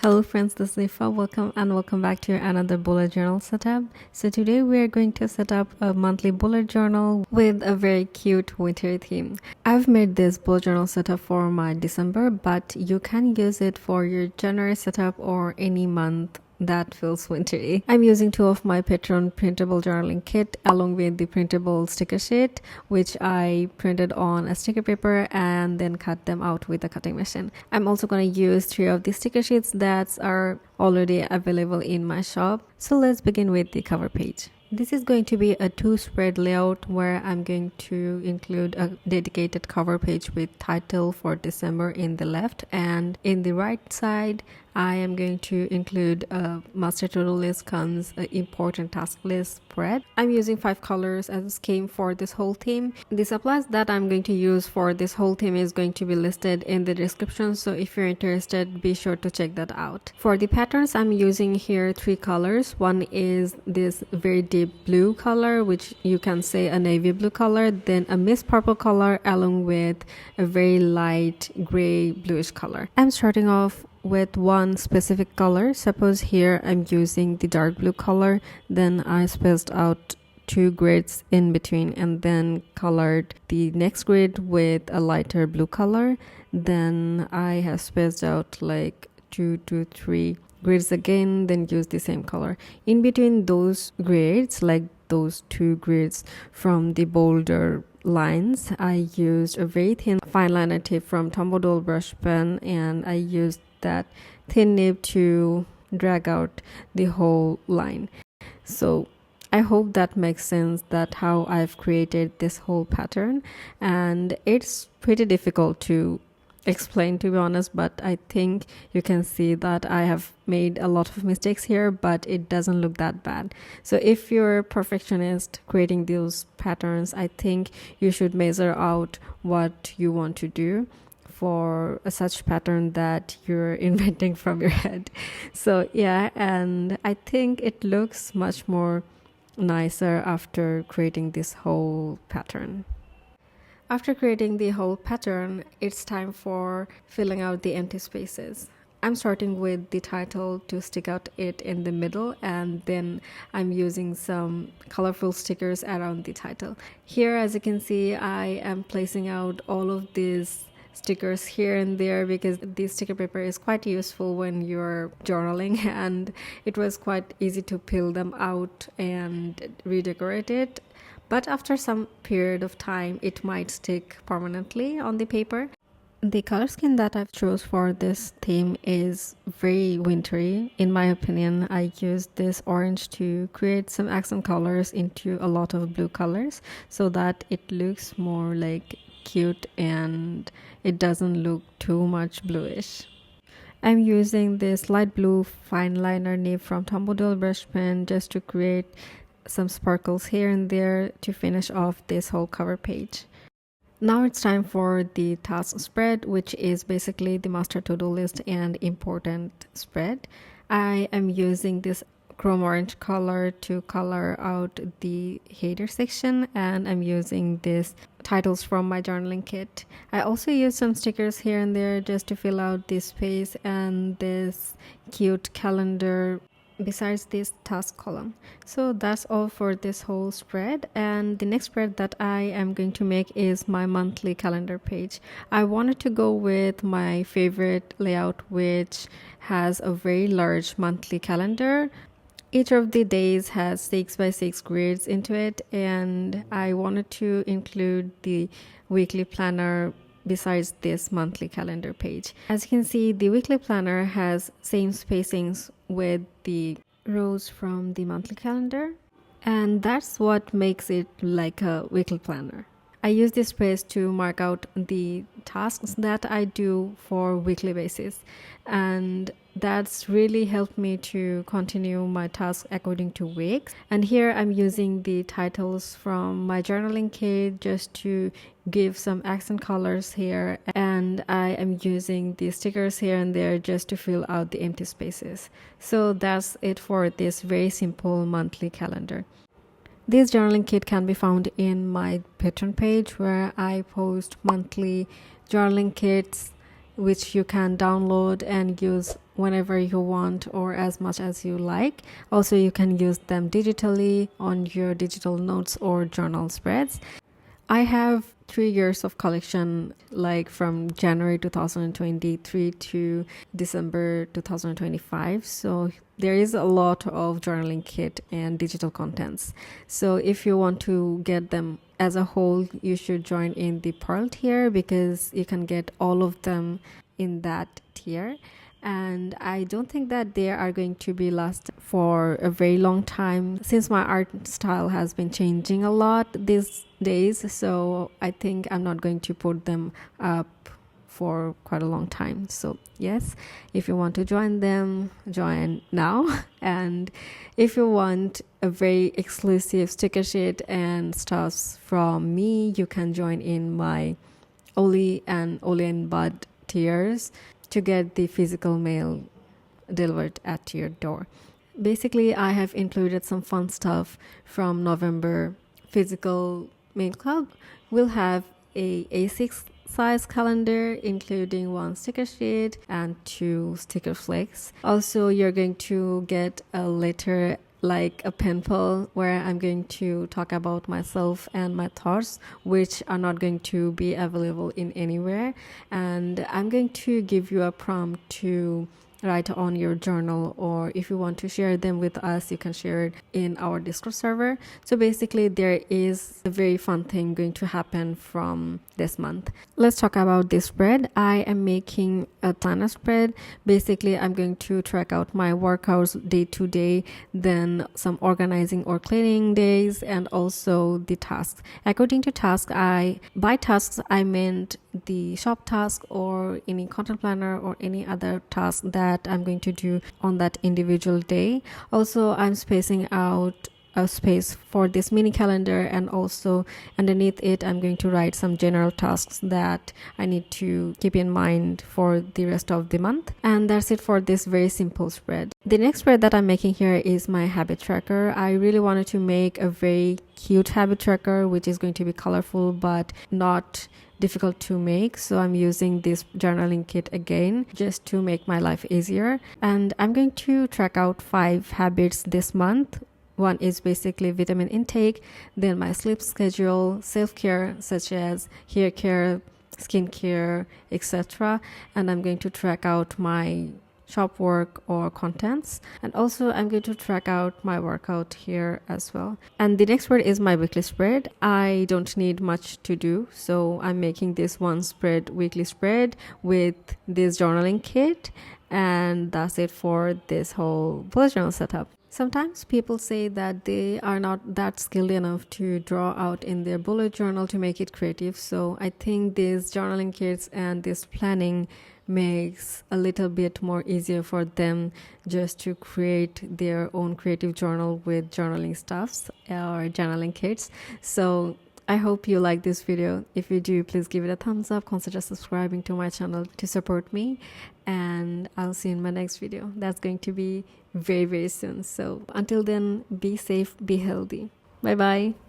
Hello friends, this is Ifa. Welcome back to another bullet journal setup. So today we are going to set up a monthly bullet journal with a very cute winter theme. I've made this bullet journal setup for my December, but you can use it for your January setup or any month that feels wintry. I'm using two of my Patreon printable journaling kit along with the printable sticker sheet, which I printed on a sticker paper and then cut them out with a cutting machine. I'm also going to use three of the sticker sheets that are already available in my shop. So let's begin with the cover page. This is going to be a two-spread layout where I'm going to include a dedicated cover page with title for December in the left, and in the right side I am going to include a master to-do list comes an important task list spread. I'm using 5 colors as a scheme for this whole theme. The supplies that I'm going to use for this whole theme is going to be listed in the description, so if you're interested, be sure to check that out. For the patterns, I'm using here 3 colors. One is this very deep blue color, which you can say a navy blue color, then a mist purple color along with a very light gray bluish color. I'm starting off with one specific color. Suppose here I'm using the dark blue color, then I spaced out 2 grids in between and then colored the next grid with a lighter blue color. Then I have spaced out like 2 to 3 grids again, then use the same color. In between those grids, like those 2 grids from the bolder lines, I used a very thin fine liner tip from doodles brush pen, and I used that thin nib to drag out the whole line. So I hope that makes sense, that how I've created this whole pattern, and it's pretty difficult to explain, to be honest, but I think you can see that I have made a lot of mistakes here, but it doesn't look that bad. So if you're a perfectionist creating those patterns, I think you should measure out what you want to do for a such pattern that you're inventing from your head. So yeah, and I think it looks much more nicer after creating this whole pattern. After creating the whole pattern, it's time for filling out the empty spaces. I'm starting with the title to stick out it in the middle, and then I'm using some colorful stickers around the title. Here, as you can see, I am placing out all of these stickers here and there because this sticker paper is quite useful when you're journaling, and it was quite easy to peel them out and redecorate it. But after some period of time, it might stick permanently on the paper. The color scheme that I've chose for this theme is very wintry. In my opinion, I used this orange to create some accent colors into a lot of blue colors so that it looks more like cute and it doesn't look too much bluish. I'm using this light blue fine liner nib from doodles brush pen just to create some sparkles here and there to finish off this whole cover page. Now it's time for the task spread, which is basically the master to-do list and important spread. I am using this chrome orange color to color out the header section, and I'm using this titles from my journaling kit. I also use some stickers here and there just to fill out this space and this cute calendar besides this task column. So that's all for this whole spread, and the next spread that I am going to make is my monthly calendar page. I wanted to go with my favorite layout, which has a very large monthly calendar. Each of the days has 6 by 6 grids into it, and I wanted to include the weekly planner besides this monthly calendar page. As you can see, the weekly planner has same spacings with the rows from the monthly calendar, and that's what makes it like a weekly planner. I use this space to mark out the tasks that I do for weekly basis, and that's really helped me to continue my tasks according to weeks. And here I'm using the titles from my journaling kit just to give some accent colors here, and I am using the stickers here and there just to fill out the empty spaces. So that's it for this very simple monthly calendar. This journaling kit can be found in my Patreon page, where I post monthly journaling kits which you can download and use whenever you want or as much as you like. Also, you can use them digitally on your digital notes or journal spreads. I have 3 years of collection, like from January 2023 to December 2025. So there is a lot of journaling kit and digital contents. So if you want to get them as a whole, you should join in the Pearl tier because you can get all of them in that tier. And I don't think that they are going to be last for a very long time since my art style has been changing a lot these days. So I think I'm not going to put them up for quite a long time. So yes, if you want to join them, join now. And if you want a very exclusive sticker sheet and stuffs from me, you can join in my Oli and Bud tiers to get the physical mail delivered at your door. Basically, I have included some fun stuff from November physical mail club. We'll have a A6 size calendar including 1 sticker sheet and 2 sticker flakes. Also, you're going to get a letter like a pen pal where I'm going to talk about myself and my thoughts, which are not going to be available in anywhere. And I'm going to give you a prompt to write on your journal, or if you want to share them with us, you can share it in our Discord server. So basically, there is a very fun thing going to happen from this month. Let's talk about this spread. I am making a planner spread. Basically, I'm going to track out my workouts day to day, then some organizing or cleaning days, and also the tasks. According to tasks, by tasks I meant the shop task or any content planner or any other task that I'm going to do on that individual day. Also, I'm spacing out a space for this mini calendar, and also underneath it I'm going to write some general tasks that I need to keep in mind for the rest of the month. And that's it for this very simple spread. The next spread that I'm making here is my habit tracker. I really wanted to make a very cute habit tracker which is going to be colorful but not difficult to make, so I'm using this journaling kit again just to make my life easier. And I'm going to track out 5 habits this month. One is basically vitamin intake, then my sleep schedule, self-care such as hair care, skincare, etc. And I'm going to track out my shop work or contents, and also I'm going to track out my workout here as well. And the next spread is my weekly spread. I don't need much to do, so I'm making this one spread weekly spread with this journaling kit, and that's it for this whole bullet journal setup. Sometimes people say that they are not that skilled enough to draw out in their bullet journal to make it creative, so I think these journaling kits and this planning makes a little bit more easier for them just to create their own creative journal with journaling stuffs or journaling kits. So I hope you like this video. If you do, please give it a thumbs up, consider subscribing to my channel to support me, and I'll see you in my next video. That's going to be very, very soon. So until then, be safe, be healthy. Bye bye.